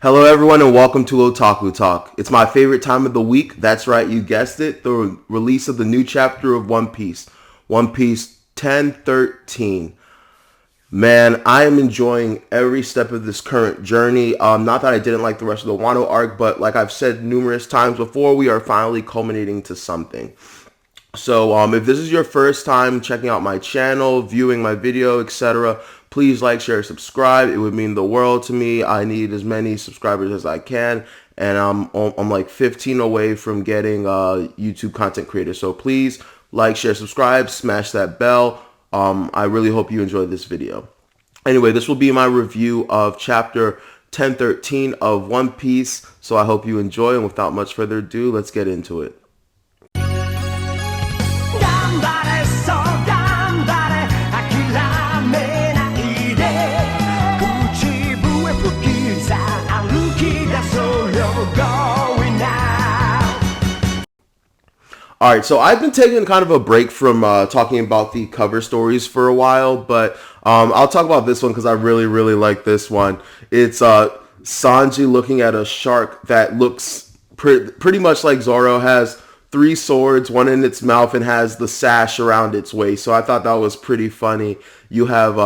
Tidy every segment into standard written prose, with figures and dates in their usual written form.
Hello, everyone, and welcome to Otaku Talk. It's my favorite time of the week. That's right, you guessed it. The release of the new chapter of One Piece. One Piece 1013. Man, I am enjoying every step of this current journey. Not that I didn't like the rest of the Wano arc, but like I've said numerous times before, we are finally culminating to something. So if this is your first time checking out my channel, viewing my video, etc., please like, share, subscribe. It would mean the world to me. I need as many subscribers as I can, and I'm like 15 away from getting YouTube content creator. So please like, share, subscribe, smash that bell. I really hope you enjoyed this video. Anyway, this will be my review of chapter 1013 of One Piece. So I hope you enjoy, and without much further ado, let's get into it. 頑張れそう頑張れ諦めないで口笛吹きさ歩き出そうよ Going now. Alright, so I've been taking kind of a break from talking about the cover stories for a while, but I'll talk about this one because I really like this one. It's Sanji looking at a shark that looks pretty much like Zoro. Has three swords, one in its mouth, and has the sash around its waist. So I thought that was pretty funny. You have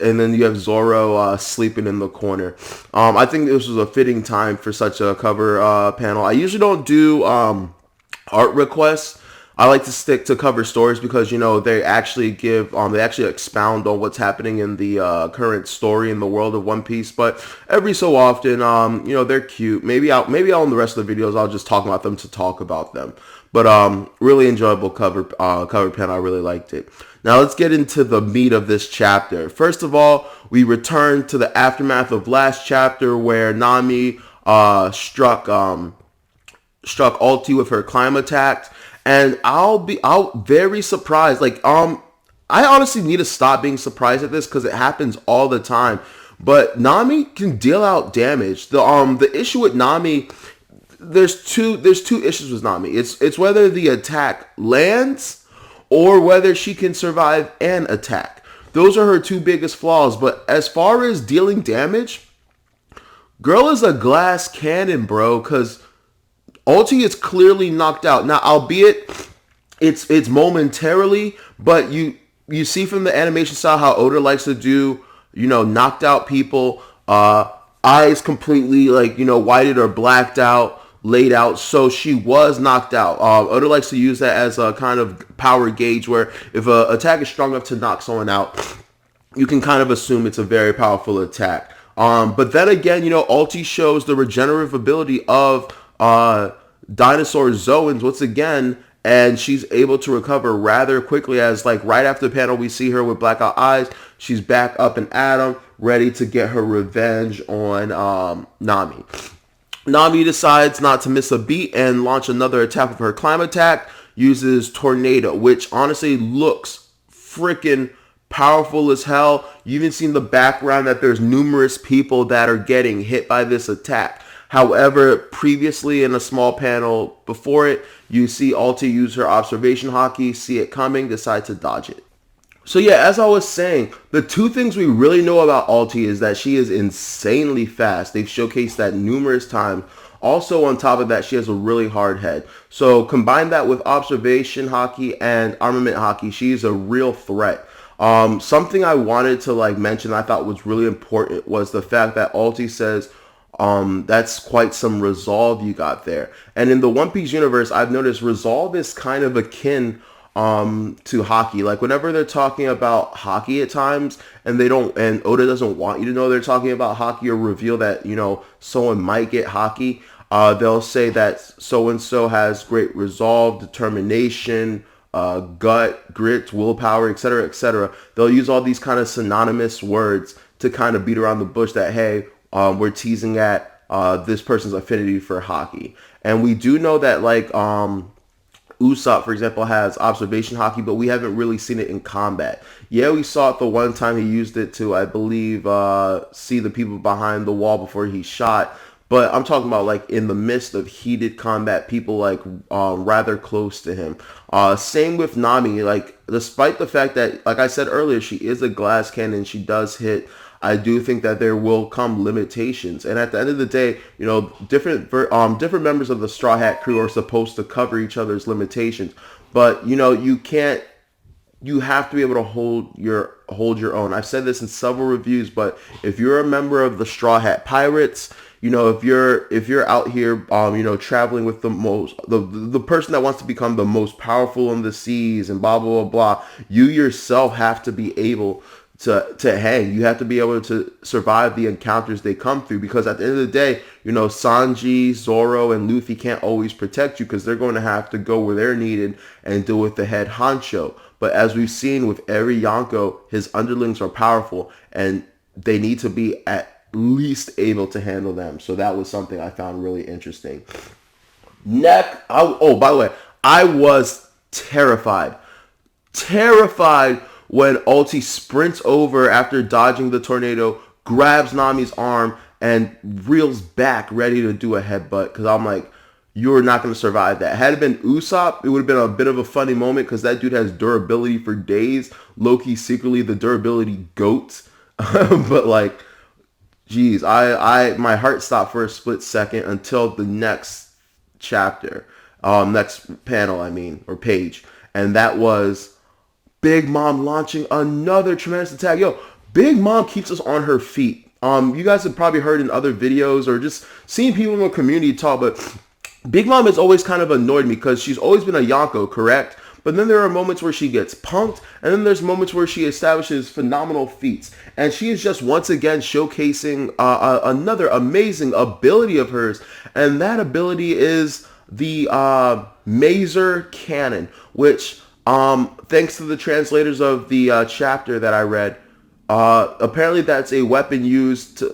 and then you have Zoro sleeping in the corner. I think this was a fitting time for such a cover panel. I usually don't do art requests. I like to stick to cover stories because, you know, they actually give, they actually expound on what's happening in the current story in the world of One Piece. But every so often, you know, they're cute. Maybe I'll in the rest of the videos, I'll just talk about them to talk about them. But really enjoyable cover pen. I really liked it. Now let's get into the meat of this chapter. First of all, we return to the aftermath of last chapter where Nami struck Ulti with her climb attack, and I'll very surprised. Like I honestly need to stop being surprised at this because it happens all the time. But Nami can deal out damage. The issue with Nami, there's two issues with Nami. It's whether the attack lands or whether she can survive an attack. Those are her two biggest flaws. But as far as dealing damage, girl is a glass cannon, bro, because Ulti is clearly knocked out. Now, albeit it's momentarily, but you see from the animation style how Oda likes to do, you know, knocked out people, eyes completely like, you know, whited or blacked out, laid out. So she was knocked out. Oda likes to use that as a kind of power gauge where if an attack is strong enough to knock someone out, you can kind of assume it's a very powerful attack. But then again, you know, Ulti shows the regenerative ability of dinosaur Zoans once again, and she's able to recover rather quickly, as like right after the panel we see her with blackout eyes. She's back up and at 'em, ready to get her revenge on Nami. Nami decides not to miss a beat and launch another attack with her climb attack, uses Tornado, which honestly looks freaking powerful as hell. You even seen the background that there's numerous people that are getting hit by this attack. However, previously in a small panel before it, you see Ulti use her observation haki, see it coming, decide to dodge it. So yeah, as I was saying, the two things we really know about Ulti is that she is insanely fast. They've showcased that numerous times. Also, on top of that, she has a really hard head. So combine that with observation haki and armament haki, she's a real threat. Something I wanted to like mention I thought was really important was the fact that Ulti says, that's quite some resolve you got there. And in the One Piece universe, I've noticed resolve is kind of akin to haki. Like whenever they're talking about haki at times, and Oda doesn't want you to know they're talking about haki or reveal that, you know, someone might get haki, they'll say that so and so has great resolve, determination, gut, grit, willpower, etc., etc. They'll use all these kind of synonymous words to kind of beat around the bush that, hey, we're teasing at this person's affinity for haki. And we do know that like Usopp, for example, has observation haki, but we haven't really seen it in combat. Yeah, we saw it the one time he used it to, I believe, see the people behind the wall before he shot. But I'm talking about like in the midst of heated combat, people like rather close to him. Same with Nami. Like despite the fact that, like I said earlier, she is a glass cannon, she does hit. I do think that there will come limitations. And at the end of the day, different members of the Straw Hat crew are supposed to cover each other's limitations. But, you can't, you have to be able to hold your own. I've said this in several reviews, but if you're a member of the Straw Hat Pirates, if you're out here, traveling with the person that wants to become the most powerful in the seas and blah, blah, blah, blah, you yourself have to be able to hang. You have to be able to survive the encounters they come through, because at the end of the day, Sanji, Zoro, and Luffy can't always protect you because they're going to have to go where they're needed and deal with the head honcho. But as we've seen with every Yonko, his underlings are powerful and they need to be at least able to handle them. So that was something I found really interesting. By the way, I was terrified when Ulti sprints over after dodging the tornado, grabs Nami's arm, and reels back ready to do a headbutt, because I'm like, you're not going to survive that. Had it been Usopp, it would have been a bit of a funny moment, because that dude has durability for days. Loki secretly the durability goat. But like, geez, my heart stopped for a split second until the next chapter, next panel, or page. And that was Big Mom launching another tremendous attack. Yo, Big Mom keeps us on her feet. You guys have probably heard in other videos or just seen people in the community talk, but Big Mom has always kind of annoyed me because she's always been a Yonko, correct? But then there are moments where she gets punked, and then there's moments where she establishes phenomenal feats. And she is just once again showcasing another amazing ability of hers, and that ability is the Mazer Cannon, which, thanks to the translators of the chapter that I read, apparently that's a weapon used to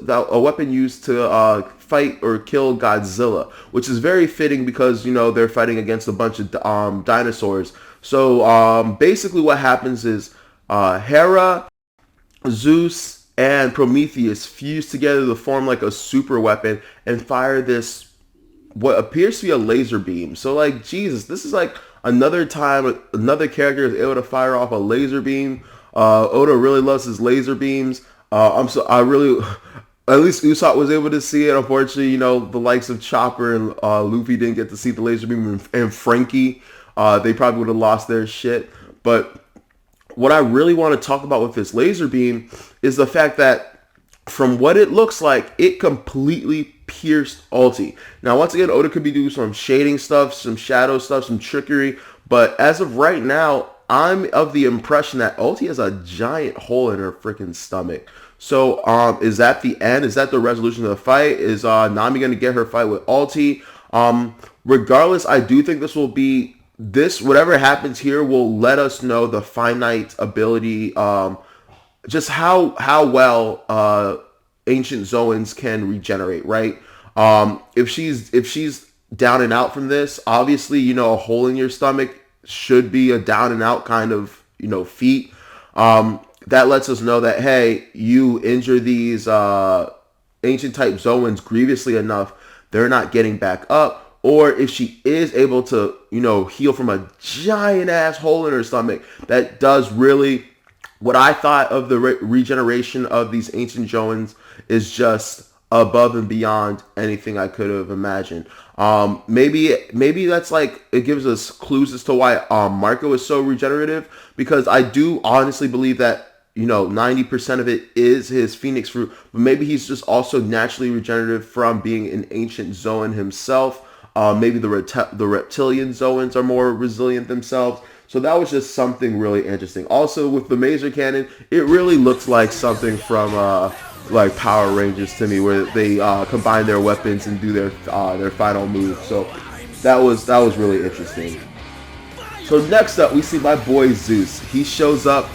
fight or kill Godzilla, which is very fitting because they're fighting against a bunch of dinosaurs. So basically what happens is Hera, Zeus, and Prometheus fuse together to form like a super weapon and fire this what appears to be a laser beam. So like, Jesus, this is like another time another character is able to fire off a laser beam. Oda really loves his laser beams. At least Usopp was able to see it. Unfortunately, the likes of Chopper and Luffy didn't get to see the laser beam, and Frankie, they probably would have lost their shit. But what I really want to talk about with this laser beam is the fact that from what it looks like, it completely pierced Ulti. Now, once again, Oda could be doing some shading stuff, some shadow stuff, some trickery. But as of right now, I'm of the impression that Ulti has a giant hole in her freaking stomach. So, is that the end? Is that the resolution of the fight? Is Nami going to get her fight with Ulti? Regardless, I do think whatever happens here will let us know the finite ability, just how well ancient Zoans can regenerate, right? If she's down and out from this, obviously, a hole in your stomach should be a down and out kind of, feat. That lets us know that, hey, you injure these ancient type Zoans grievously enough, they're not getting back up. Or if she is able to, heal from a giant ass hole in her stomach, that does really, what I thought of the regeneration of these ancient Zoans is just above and beyond anything I could have imagined. Maybe that's like, it gives us clues as to why Marco is so regenerative, because I do honestly believe that 90% of it is his Phoenix fruit, but maybe he's just also naturally regenerative from being an ancient Zoan himself. Maybe the reptilian Zoans are more resilient themselves. So that was just something really interesting. Also, with the Mazer Cannon, it really looks like something from like Power Rangers to me, where they combine their weapons and do their final move. So that was really interesting. So next up, we see my boy Zeus. He shows up,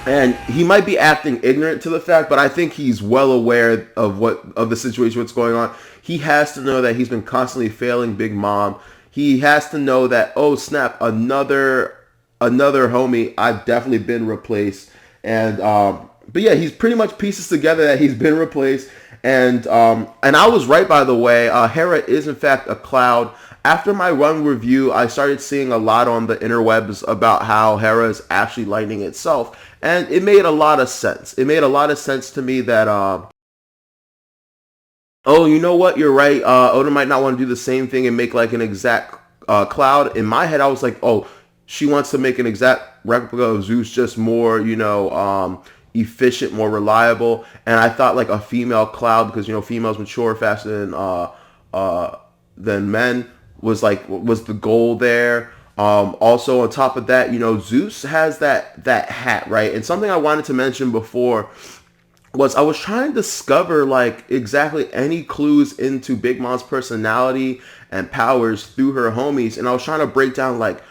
and he might be acting ignorant to the fact, but I think he's well aware of the situation, what's going on. He has to know that he's been constantly failing Big Mom. He has to know that, oh snap, another homie, I've definitely been replaced. And but yeah, he's pretty much pieces together that he's been replaced. And I was right, by the way. Hera is in fact a cloud. After my run review, I started seeing a lot on the interwebs about how Hera is actually lightning itself. And it made a lot of sense. It made a lot of sense to me that oh, you know what? You're right. Oda might not want to do the same thing and make like an exact cloud. In my head, I was like, oh, she wants to make an exact replica of Zeus, just more, efficient, more reliable. And I thought like a female cloud, because females mature faster than men, was the goal there. Also, on top of that, Zeus has that hat, right? And something I wanted to mention before was I was trying to discover like exactly any clues into Big Mom's personality and powers through her homies, and I was trying to break down like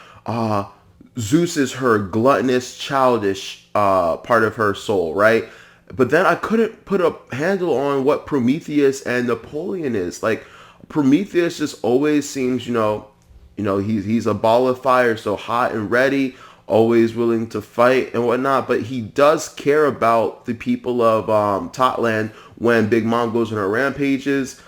Zeus is her gluttonous, childish part of her soul, right? But then I couldn't put a handle on what Prometheus and Napoleon is. Like Prometheus just always seems, he's a ball of fire, so hot and ready, always willing to fight and whatnot, but he does care about the people of Totland when Big Mom goes on her rampages.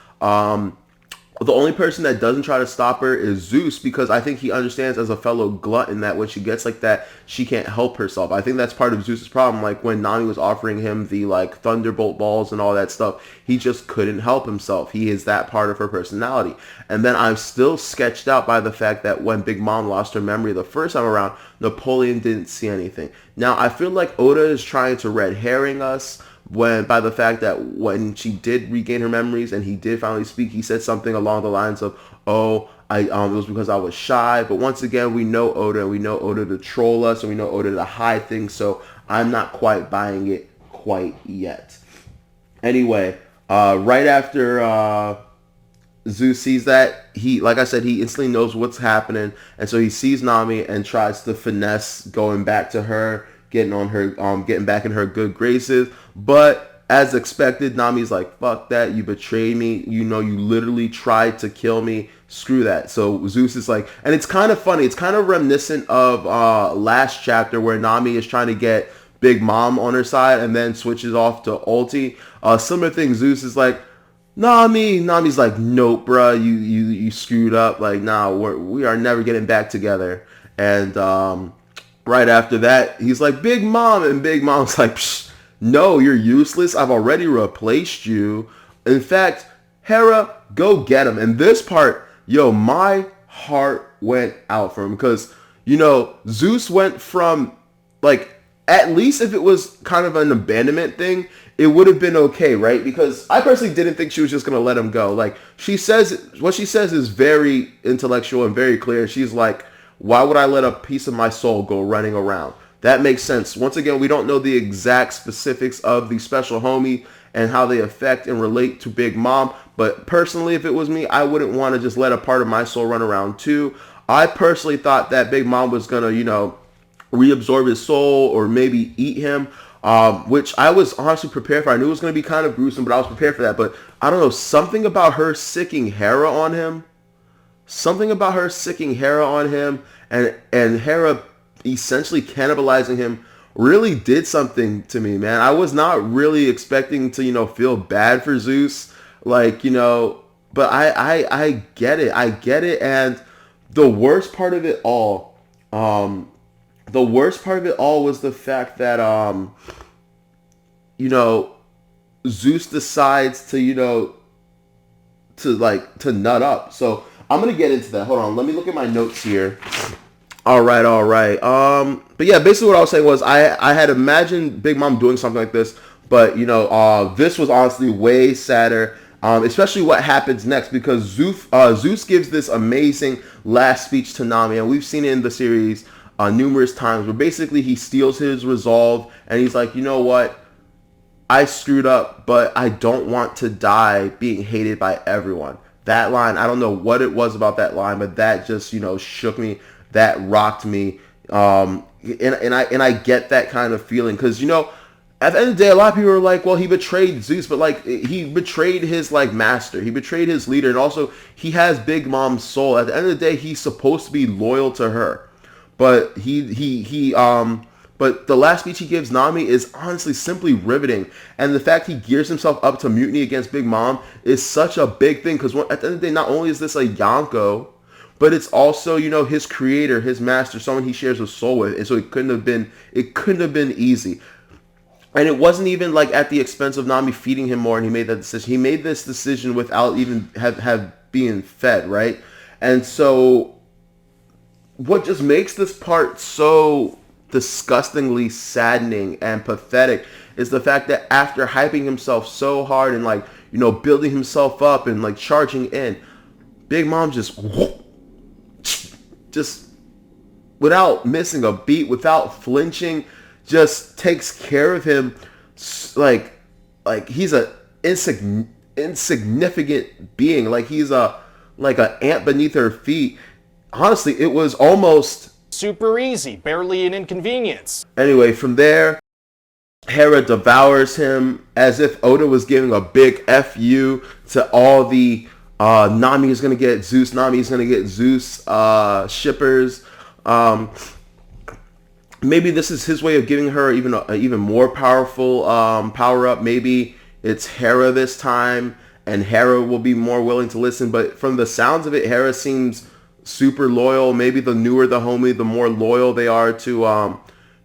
The only person that doesn't try to stop her is Zeus, because I think he understands as a fellow glutton that when she gets like that, she can't help herself. I think that's part of Zeus's problem. Like when Nami was offering him the like thunderbolt balls and all that stuff, he just couldn't help himself. He is that part of her personality. And then I'm still sketched out by the fact that when Big Mom lost her memory the first time around, Napoleon didn't see anything. Now I feel like Oda is trying to red herring us by the fact that when she did regain her memories and he did finally speak, he said something along the lines of, "Oh, it was because I was shy." But once again, we know Oda, and we know Oda to troll us, and we know Oda to hide things. So I'm not quite buying it quite yet. Anyway, right after Zeus sees that, like I said, he instantly knows what's happening, and so he sees Nami and tries to finesse going back to her, getting back in her good graces. But as expected, Nami's like, fuck that, you betrayed me, you literally tried to kill me, screw that. So Zeus is like, and it's kind of funny, it's kind of reminiscent of last chapter where Nami is trying to get Big Mom on her side and then switches off to ulti. Similar thing, Zeus is like, Nami's like, nope, bruh, you screwed up, like, nah, we are never getting back together. And right after that, he's like, Big Mom, and Big Mom's like, psh, no, you're useless. I've already replaced you. In fact, Hera, go get him. And this part, my heart went out for him because, Zeus went from, like, at least if it was kind of an abandonment thing, it would have been okay, right? Because I personally didn't think she was just going to let him go. Like, what she says is very intellectual and very clear. She's like, why would I let a piece of my soul go running around? That makes sense. Once again, we don't know the exact specifics of the special homie and how they affect and relate to Big Mom. But personally, if it was me, I wouldn't want to just let a part of my soul run around too. I personally thought that Big Mom was going to, reabsorb his soul or maybe eat him, which I was honestly prepared for. I knew it was going to be kind of gruesome, but I was prepared for that. But I don't know, something about her sicking Hera on him, and Hera essentially cannibalizing him really did something to me, man. I was not really expecting to, feel bad for Zeus, like, but I get it. And the worst part of it all was the fact that, Zeus decides to, to nut up. So I'm going to get into that. Hold on. Let me look at my notes here. All right. But yeah, basically what I was saying was I had imagined Big Mom doing something like this, but this was honestly way sadder, especially what happens next, because Zeus gives this amazing last speech to Nami, and we've seen it in the series numerous times, where basically he steals his resolve and he's like, you know what? I screwed up, but I don't want to die being hated by everyone. That line, I don't know what it was about that line, but that just, shook me. That rocked me. And I get that kind of feeling because, at the end of the day, a lot of people are like, well, he betrayed Zeus, but like he betrayed his like master. He betrayed his leader. And also he has Big Mom's soul. At the end of the day, he's supposed to be loyal to her. But but the last speech he gives Nami is honestly simply riveting. And the fact he gears himself up to mutiny against Big Mom is such a big thing. Because at the end of the day, not only is this a Yonko, but it's also, his creator, his master, someone he shares a soul with, and so it couldn't have been easy. And it wasn't even like at the expense of Nami feeding him more, and he made that decision. He made this decision without even have being fed, right? And so what just makes this part so disgustingly saddening and pathetic is the fact that after hyping himself so hard and like, building himself up and like charging in, Big Mom just without missing a beat, without flinching, just takes care of him like he's a insignificant being, like he's a ant beneath her feet. Honestly, it was almost super easy, barely an inconvenience. Anyway, from there, Hera devours him as if Oda was giving a big FU to all the Nami is gonna get Zeus, Nami is gonna get Zeus shippers. Maybe this is his way of giving her even more powerful power up. Maybe it's Hera this time, and Hera will be more willing to listen. But from the sounds of it, Hera seems super loyal. Maybe the newer the homie, the more loyal they are to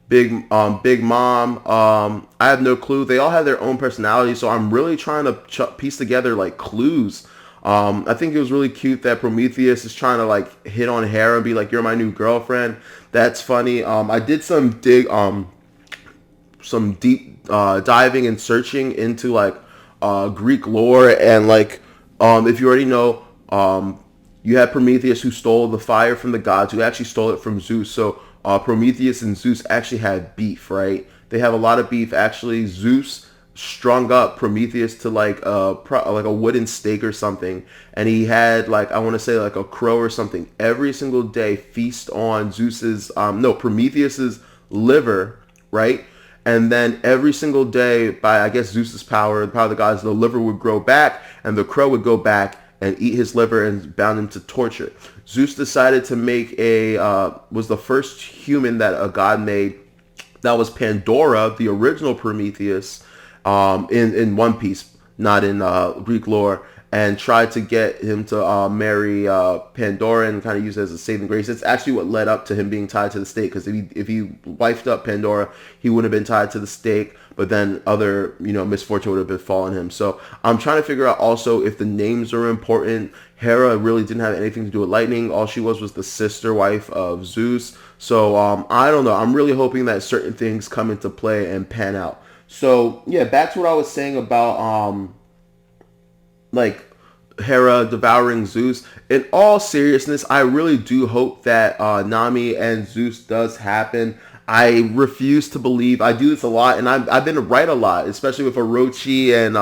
Big Mom. I have no clue. They all have their own personality, so I'm really trying to piece together like clues. I think it was really cute that Prometheus is trying to like hit on Hera and be like, "You're my new girlfriend." That's funny. I did some deep diving and searching into like Greek lore, and like if you already know, you had Prometheus who stole the fire from the gods, who actually stole it from Zeus. So Prometheus and Zeus actually had beef, right? They have a lot of beef. Actually, Zeus strung up Prometheus to like a wooden stake or something, and he had like, I want to say like a crow or something every single day feast on Prometheus's liver, right? And then every single day, by I guess Zeus's power, the power of the gods, the liver would grow back and the crow would go back and eat his liver and bound him to torture. Zeus decided to make was the first human that a god made. That was Pandora, the original Prometheus, in One Piece, not in Greek lore, and tried to get him to marry Pandora and kind of use it as a saving grace. It's actually what led up to him being tied to the stake, because if he wifed up Pandora, he would have been tied to the stake, but then other misfortune would have befallen him. So I'm trying to figure out also if the names are important. Hera really didn't have anything to do with lightning. All she was the sister wife of Zeus. So I don't know. I'm really hoping that certain things come into play and pan out. So yeah, back to what I was saying about like Hera devouring Zeus. In all seriousness, I really do hope that Nami and Zeus does happen. I refuse to believe. I do this a lot, and I've been right a lot, especially with Orochi and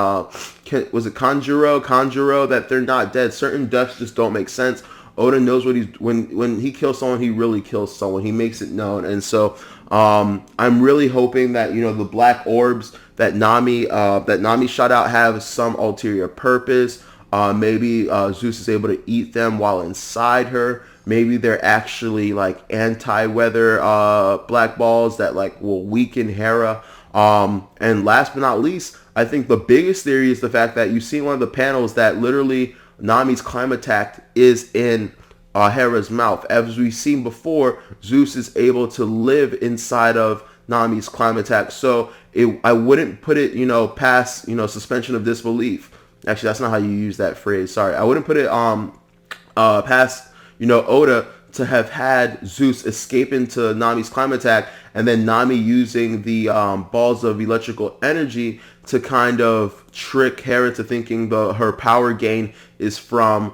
was it Kanjuro, that they're not dead. Certain deaths just don't make sense. Oda knows what when he kills someone, he really kills someone. He makes it known, and so I'm really hoping that the black orbs that Nami shot out have some ulterior purpose. Maybe Zeus is able to eat them while inside her. Maybe they're actually like anti-weather black balls that like will weaken Hera. And last but not least, I think the biggest theory is the fact that you see in one of the panels that literally Nami's Climattack is in Hera's mouth. As we've seen before, Zeus is able to live inside of Nami's Climattack. So I wouldn't put it, past, suspension of disbelief. Actually, that's not how you use that phrase. Sorry. I wouldn't put it past, Oda to have had Zeus escape into Nami's Climattack, and then Nami using the balls of electrical energy to kind of trick Hera to thinking her power gain is from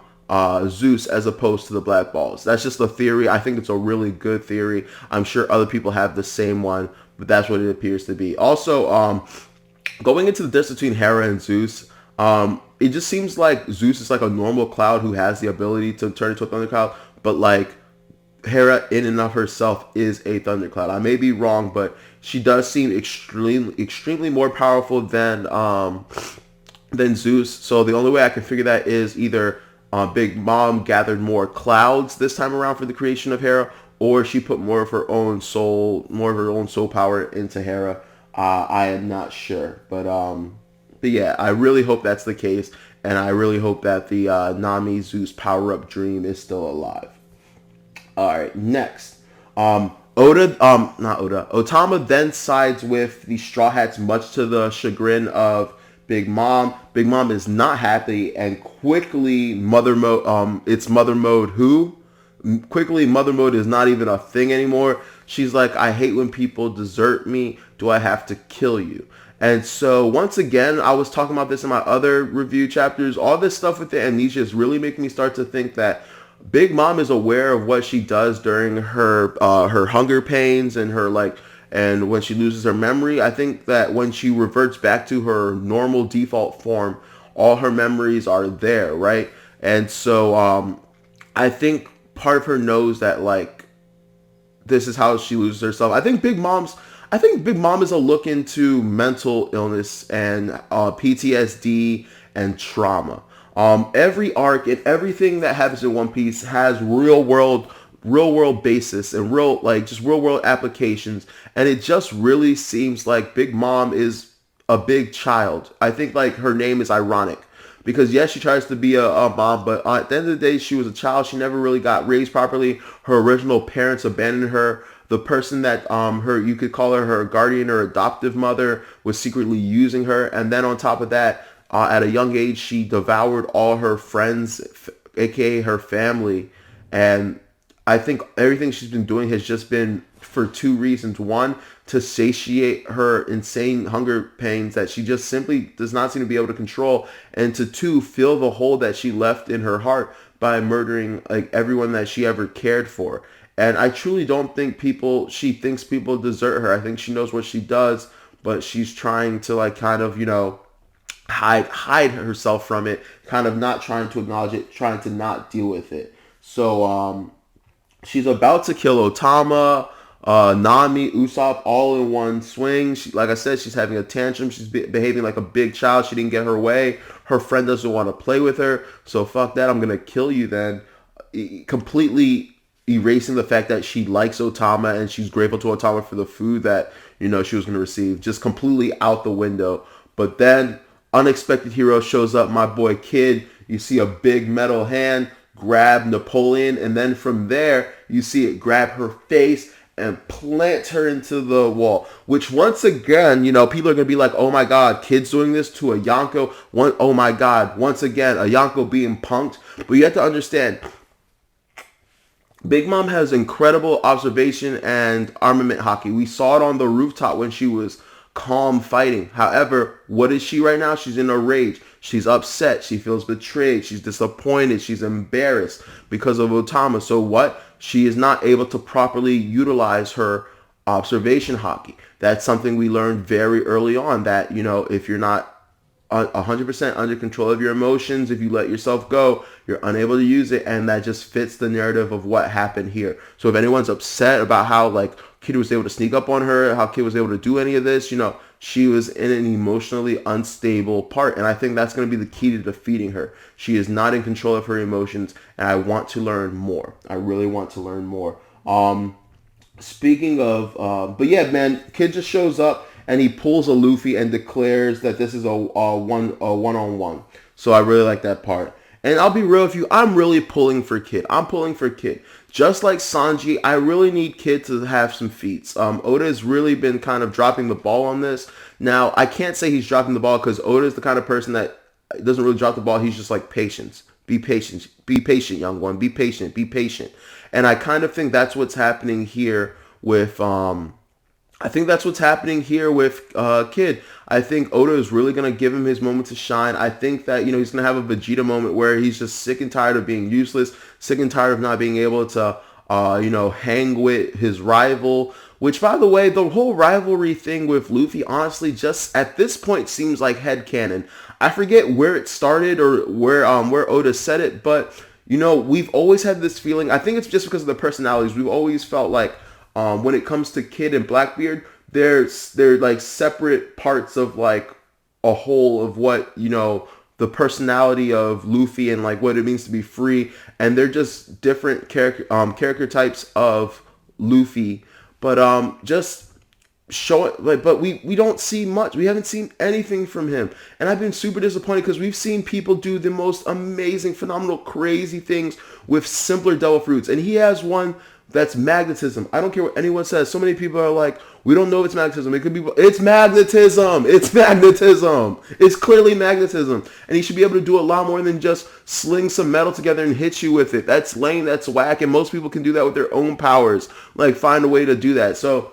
Zeus as opposed to the black balls. That's just a theory. I think it's a really good theory. I'm sure other people have the same one, but that's what it appears to be. Also, going into the difference between Hera and Zeus, it just seems like Zeus is like a normal cloud who has the ability to turn into a thundercloud, but like Hera in and of herself is a thundercloud. I may be wrong, but she does seem extremely more powerful than Zeus. So the only way I can figure that is either Big Mom gathered more clouds this time around for the creation of Hera, or she put more of her own soul power into Hera. I am not sure, but yeah, I really hope that's the case, and I really hope that the Nami Zeus power-up dream is still alive. All right, next. Otama then sides with the Straw Hats, much to the chagrin of Big Mom. Big Mom is not happy and quickly mother mode. It's mother mode. Quickly, mother mode is not even a thing anymore. She's like, I hate when people desert me. Do I have to kill you? And so once again, I was talking about this in my other review chapters. All this stuff with the amnesia is really making me start to think that Big Mom is aware of what she does during her hunger pains and and when she loses her memory. I think that when she reverts back to her normal default form, all her memories are there, right? And so I think part of her knows that like this is how she loses herself. I think Big Mom is a look into mental illness and PTSD and trauma. Every arc and everything that happens in One Piece has real world basis and real world applications, and it just really seems like Big Mom is a big child. I think like her name is ironic because yes, she tries to be a mom, but at the end of the day, she was a child. She never really got raised properly. Her original parents abandoned her. The person that you could call her guardian or adoptive mother was secretly using her, and then on top of that, at a young age, she devoured all her friends, aka her family. And I think everything she's been doing has just been for two reasons. One, to satiate her insane hunger pains that she just simply does not seem to be able to control. And to two, fill the hole that she left in her heart by murdering like everyone that she ever cared for. And I truly don't think she thinks people desert her. I think she knows what she does, but she's trying to like kind of, hide herself from it, kind of not trying to acknowledge it, trying to not deal with it. So she's about to kill Otama, Nami, Usopp all in one swing. Like I said, she's having a tantrum. She's behaving like a big child. She didn't get her way. Her friend doesn't want to play with her. So fuck that. I'm going to kill you then. Completely erasing the fact that she likes Otama and she's grateful to Otama for the food that, she was going to receive. Just completely out the window. But then unexpected hero shows up, my boy Kid. You see a big metal hand grab Napoleon, and then from there you see it grab her face and plant her into the wall, which once again, people are going to be like, oh my god, Kid's doing this to a Yonko. Oh my god, once again, a Yonko being punked. But you have to understand, Big Mom has incredible observation and armament hockey. We saw it on the rooftop when she was calm fighting. However, what is she right now? She's in a rage. She's upset. She feels betrayed. She's disappointed. She's embarrassed because of Otama. So what? She is not able to properly utilize her observation hockey. That's something we learned very early on, that, if you're not 100% under control of your emotions, if you let yourself go, you're unable to use it, and that just fits the narrative of what happened here. So if anyone's upset about how Kid was able to sneak up on her, how Kid was able to do any of this, she was in an emotionally unstable part, and I think that's going to be the key to defeating her. She is not in control of her emotions, and I want to learn more. I really want to learn more. Speaking of, but yeah, man, Kid just shows up and he pulls a Luffy and declares that this is a one-on-one. So I really like that part. And I'll be real with you, I'm really pulling for Kid. I'm pulling for Kid. Just like Sanji, I really need Kid to have some feats. Oda has really been kind of dropping the ball on this. Now, I can't say he's dropping the ball because Oda is the kind of person that doesn't really drop the ball. He's just like, patience. Be patient. Be patient, young one. Be patient. Be patient. And I kind of think that's what's happening here with Kid. I think Oda is really going to give him his moment to shine. I think that, he's going to have a Vegeta moment where he's just sick and tired of being useless, sick and tired of not being able to, hang with his rival. Which, by the way, the whole rivalry thing with Luffy, honestly, just at this point seems like headcanon. I forget where it started or where Oda said it, but, we've always had this feeling. I think it's just because of the personalities. We've always felt like, when it comes to Kid and Blackbeard, they're like separate parts of like a whole of what, the personality of Luffy and like what it means to be free, and they're just different character types of Luffy. But just show it, like, but we don't see much. We haven't seen anything from him, and I've been super disappointed because we've seen people do the most amazing, phenomenal, crazy things with simpler devil fruits, and he has one that's magnetism. I don't care what anyone says. So many people are like, we don't know if it's magnetism. It could be. It's magnetism. It's magnetism. It's clearly magnetism, and he should be able to do a lot more than just sling some metal together and hit you with it. That's lame. That's whack, and most people can do that with their own powers. Like, find a way to do that. So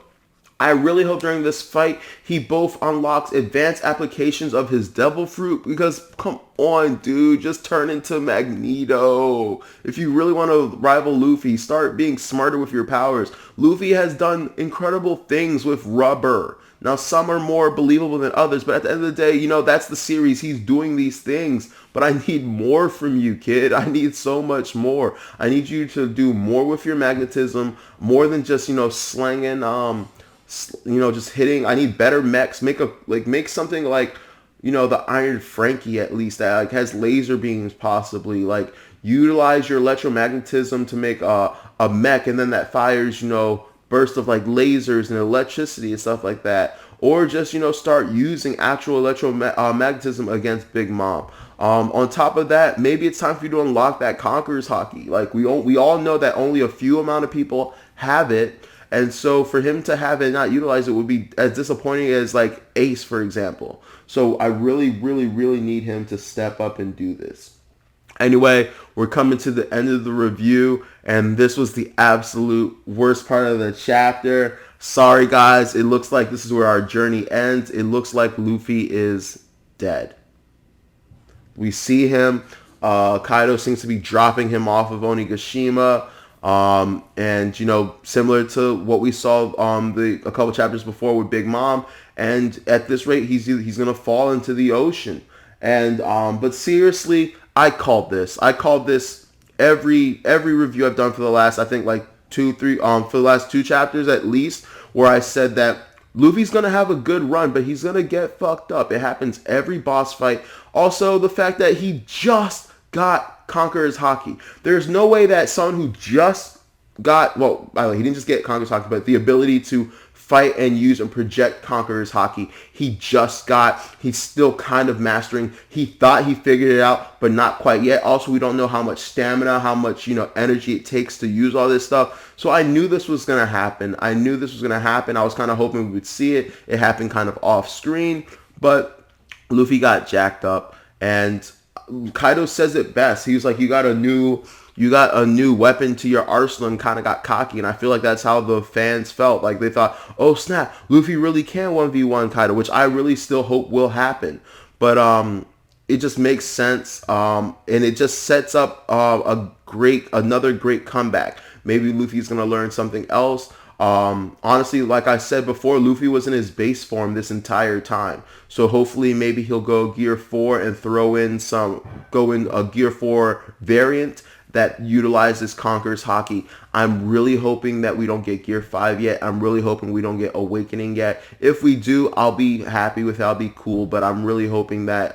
I really hope during this fight he both unlocks advanced applications of his devil fruit, because come on, dude, just turn into Magneto. If you really want to rival Luffy, start being smarter with your powers. Luffy has done incredible things with rubber. Now, some are more believable than others, but at the end of the day, you know, that's the series. He's doing these things, but I need more from you, kid. I need so much more. I need you to do more with your magnetism, more than just, you know, slanging, just hitting. I need better mechs. Make something like, you know, the Iron Frankie, at least, that like has laser beams, possibly. Like, utilize your electromagnetism to make a mech, and then that fires, you know, bursts of like lasers and electricity and stuff like that. Or just, you know, start using actual electromagnetism against Big Mom. On top of that, maybe it's time for you to unlock that Conqueror's Haki. Like, we all know that only a few amount of people have it. And so for him to have it and not utilize it would be as disappointing as like Ace, for example. So I really, really, really need him to step up and do this. Anyway, we're coming to the end of the review, and this was the absolute worst part of the chapter. Sorry, guys. It looks like this is where our journey ends. It looks like Luffy is dead. We see him. Kaido seems to be dropping him off of Onigashima. And, you know, similar to what we saw a couple chapters before with Big Mom. And at this rate, he's going to fall into the ocean. And but seriously, I called this every review I've done for the last, I think, like 2-3 for the last 2 chapters at least, where I said that Luffy's going to have a good run, but he's going to get fucked up. It happens every boss fight. Also, the fact that he just got Conqueror's Haki. There's no way that someone who just got, well, he didn't just get Conqueror's Haki, but the ability to fight and use and project Conqueror's Haki, he's still kind of mastering. He thought he figured it out, but not quite yet. Also, we don't know how much stamina, how much, you know, energy it takes to use all this stuff. So I knew this was going to happen. I was kind of hoping we would see it. It happened kind of off screen, but Luffy got jacked up, and Kaido says it best. He was like, you got a new weapon to your arsenal, and kind of got cocky. And I feel like that's how the fans felt. Like, they thought, oh snap, Luffy really can 1v1 Kaido, which I really still hope will happen. But it just makes sense, and it just sets up another great comeback. Maybe Luffy's gonna learn something else. Honestly, like I said before, Luffy was in his base form this entire time. So hopefully maybe he'll go Gear 4 and go in a Gear 4 variant that utilizes Conqueror's Haki. I'm really hoping that we don't get Gear 5 yet. I'm really hoping we don't get Awakening yet. If we do, I'll be happy with it. I'll be cool. But I'm really hoping that,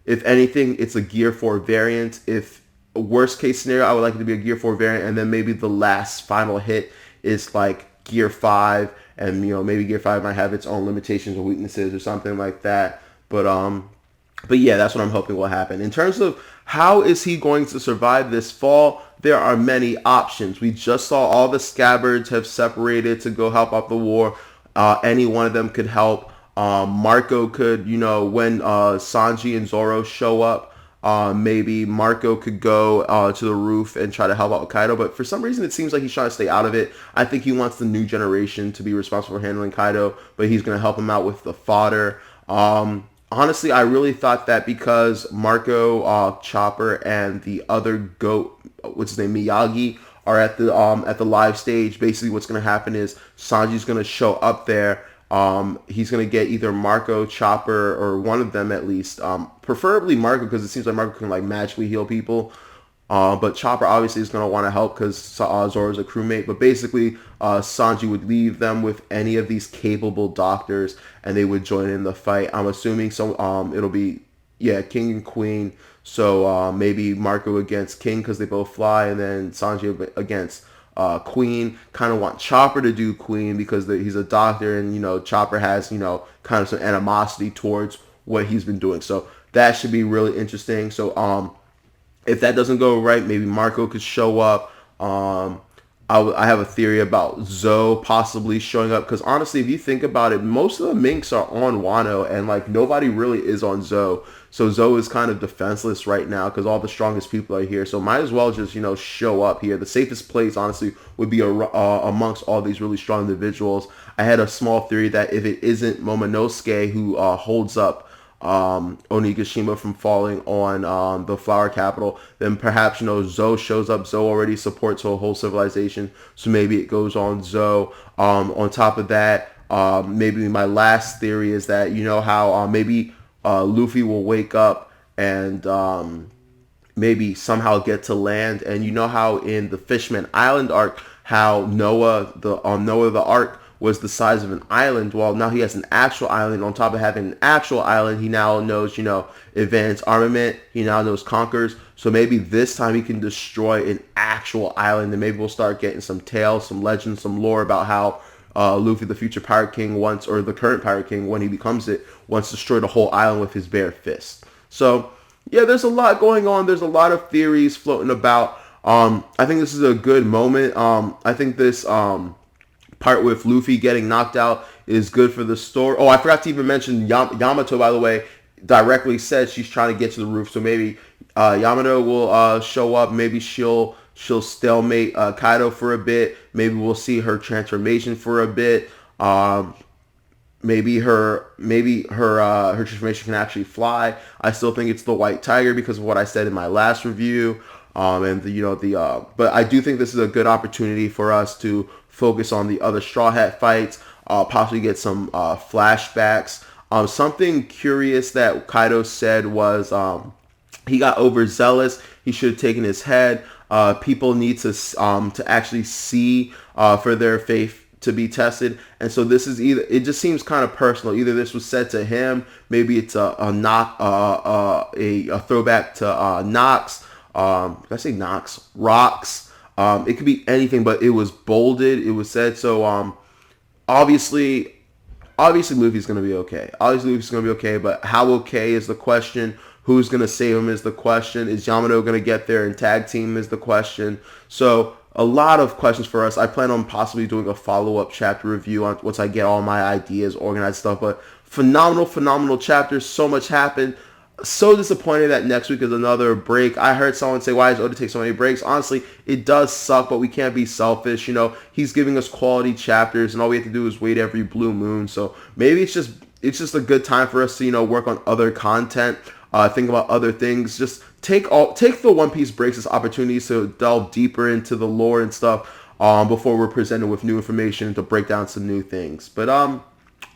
if anything, it's a Gear 4 variant. If worst case scenario, I would like it to be a Gear 4 variant, and then maybe the last final hit is like Gear 5, and, you know, maybe Gear 5 might have its own limitations or weaknesses or something like that. But yeah, that's what I'm hoping will happen. In terms of how is he going to survive this fall, there are many options. We just saw all the scabbards have separated to go help out the war. Any one of them could help. Marco could, you know, when Sanji and Zoro show up, maybe Marco could go to the roof and try to help out Kaido, but for some reason it seems like he's trying to stay out of it. I think he wants the new generation to be responsible for handling Kaido, but he's going to help him out with the fodder. Honestly, I really thought that because Marco, Chopper, and the other goat, what's his name, Miyagi, are at the live stage, basically what's going to happen is Sanji's going to show up there. He's going to get either Marco, Chopper, or one of them at least. Preferably Marco, because it seems like Marco can like magically heal people. But Chopper obviously is going to want to help because Zoro's a crewmate. But basically, Sanji would leave them with any of these capable doctors, and they would join in the fight. I'm assuming it'll be, King and Queen. So maybe Marco against King because they both fly, and then Sanji against Queen, kind of want Chopper to do Queen because he's a doctor, and Chopper has kind of some animosity towards what he's been doing. So that should be really interesting. So if that doesn't go right, maybe Marco could show up. I have a theory about Zoe possibly showing up, because honestly, if you think about it, most of the Minks are on Wano, and like nobody really is on Zoe. So Zoe is kind of defenseless right now because all the strongest people are here. So might as well just show up here. The safest place, honestly, would be amongst all these really strong individuals. I had a small theory that if it isn't Momonosuke who holds up Onigashima from falling on the Flower Capital, then perhaps Zoe shows up. Zoe already supports a whole civilization, so maybe it goes on Zoe. On top of that, maybe my last theory is that how maybe Luffy will wake up and maybe somehow get to land, and how in the Fishman Island arc, how Noah the ark was the size of an island. Well, now he has an actual island. On top of having an actual island, he now knows, advanced armament. He now knows Conquers. So maybe this time he can destroy an actual island, and maybe we'll start getting some tales, some legends, some lore about how Luffy, the future Pirate King, or the current Pirate King, when he becomes it, once destroyed the whole island with his bare fist. So, yeah, there's a lot going on. There's a lot of theories floating about. I think this is a good moment. I think this part with Luffy getting knocked out is good for the story. Oh, I forgot to even mention Yamato, by the way, directly said she's trying to get to the roof. So maybe Yamato will show up. Maybe she'll stalemate Kaido for a bit. Maybe we'll see her transformation for a bit. Maybe her transformation can actually fly. I still think it's the White Tiger because of what I said in my last review. But I do think this is a good opportunity for us to focus on the other Straw Hat fights, possibly get some flashbacks. Something curious that Kaido said was he got overzealous. He should have taken his head. People need to actually see for their faith to be tested, and so this is either, it just seems kind of personal. Either this was said to him, maybe it's a throwback to Nox. Did I say Nox? Rocks. It could be anything, but it was bolded. It was said. So obviously Luffy's gonna be okay. Obviously Luffy's gonna be okay, but how okay is the question. Who's gonna save him is the question. Is Yamato gonna get there and tag team is the question. So a lot of questions for us. I plan on possibly doing a follow-up chapter review once I get all my ideas, organized stuff. But phenomenal chapters. So much happened. So disappointed that next week is another break. I heard someone say, why does Oda take so many breaks? Honestly, it does suck, but we can't be selfish. He's giving us quality chapters, and all we have to do is wait every blue moon. So maybe it's just a good time for us to, work on other content, think about other things. Just take the One Piece breaks as opportunities to delve deeper into the lore and stuff before we're presented with new information to break down some new things. But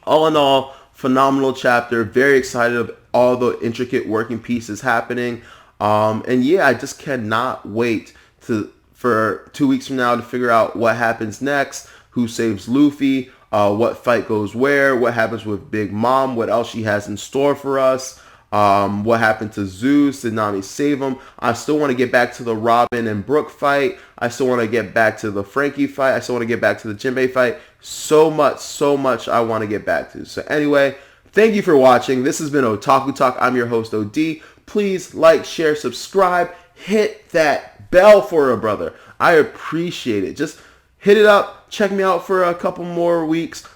all in all, phenomenal chapter. Very excited of all the intricate working pieces happening. And yeah, I just cannot wait for 2 weeks from now to figure out what happens next, who saves Luffy, what fight goes where, what happens with Big Mom, what else she has in store for us, what happened to Zeus, did Nami save him? I still want to get back to the Robin and Brooke fight. I still want to get back to the Frankie fight. I still want to get back to the Jinbei fight. So much I want to get back to. So anyway, thank you for watching. This has been Otaku Talk. I'm your host, OD. Please like, share, subscribe. Hit that bell for a brother. I appreciate it. Just hit it up. Check me out for a couple more weeks.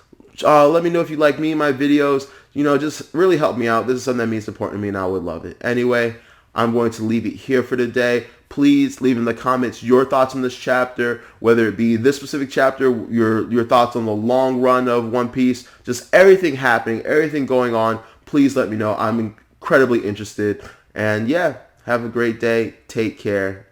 Let me know if you like me and my videos. Just really help me out. This is something that means important to me, and I would love it. Anyway, I'm going to leave it here for today. Please leave in the comments your thoughts on this chapter, whether it be this specific chapter, your thoughts on the long run of One Piece, just everything happening, everything going on. Please let me know. I'm incredibly interested. And yeah, have a great day. Take care.